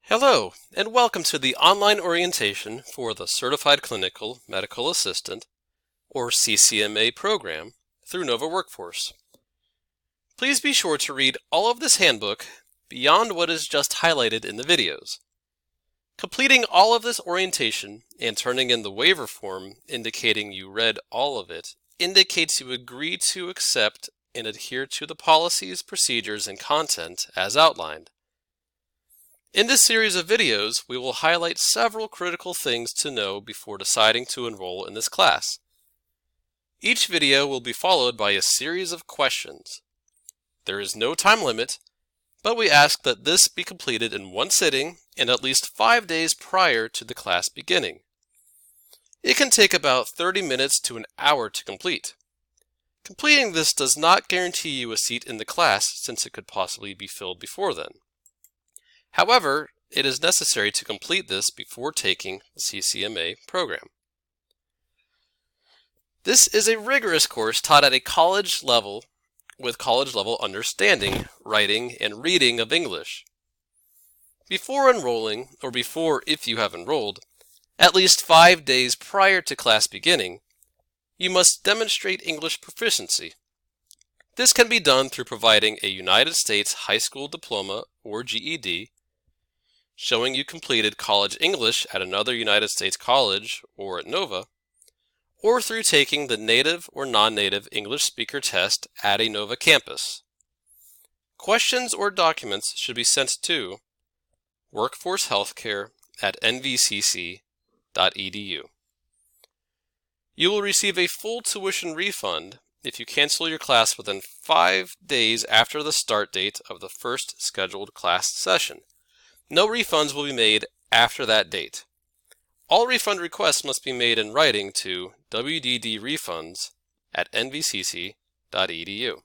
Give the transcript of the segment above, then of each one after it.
Hello, and welcome to the online orientation for the Certified Clinical Medical Assistant, or CCMA program, through Nova Workforce. Please be sure to read all of this handbook beyond what is just highlighted in the videos. Completing all of this orientation and turning in the waiver form indicating you read all of it indicates you agree to accept and adhere to the policies, procedures, and content as outlined. In this series of videos, we will highlight several critical things to know before deciding to enroll in this class. Each video will be followed by a series of questions. There is no time limit, but we ask that this be completed in one sitting and at least 5 days prior to the class beginning. It can take about 30 minutes to an hour to complete. Completing this does not guarantee you a seat in the class since it could possibly be filled before then. However, it is necessary to complete this before taking the CCMA program. This is a rigorous course taught at a college level with college level understanding, writing, and reading of English. Before enrolling, or before if you have enrolled, at least 5 days prior to class beginning, you must demonstrate English proficiency. This can be done through providing a United States high school diploma or GED, showing you completed college English at another United States college or at Nova, or through taking the native or non-native English speaker test at a Nova campus. Questions or documents should be sent to workforcehealthcare@nvcc.edu. You will receive a full tuition refund if you cancel your class within 5 days after the start date of the first scheduled class session. No refunds will be made after that date. All refund requests must be made in writing to wddrefunds@nvcc.edu.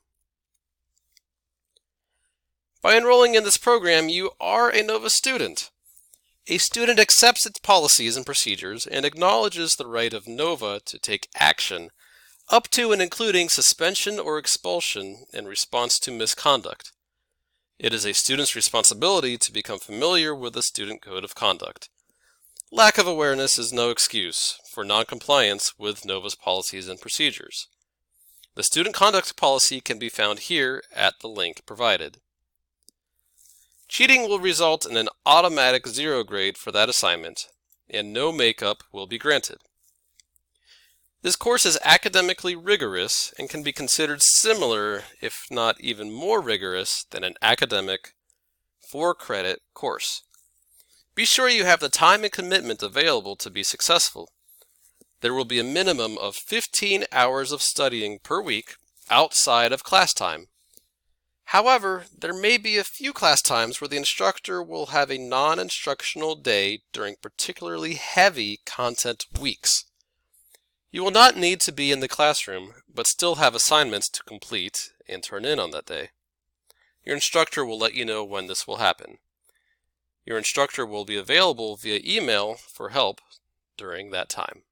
By enrolling in this program, you are a Nova student. A student accepts its policies and procedures and acknowledges the right of Nova to take action up to and including suspension or expulsion in response to misconduct. It is a student's responsibility to become familiar with the Student Code of Conduct. Lack of awareness is no excuse for non-compliance with Nova's policies and procedures. The Student Conduct Policy can be found here at the link provided. Cheating will result in an automatic 0 grade for that assignment, and no makeup will be granted. This course is academically rigorous and can be considered similar, if not even more rigorous, than an academic 4-credit course. Be sure you have the time and commitment available to be successful. There will be a minimum of 15 hours of studying per week outside of class time. However, there may be a few class times where the instructor will have a non-instructional day during particularly heavy content weeks. You will not need to be in the classroom, but still have assignments to complete and turn in on that day. Your instructor will let you know when this will happen. Your instructor will be available via email for help during that time.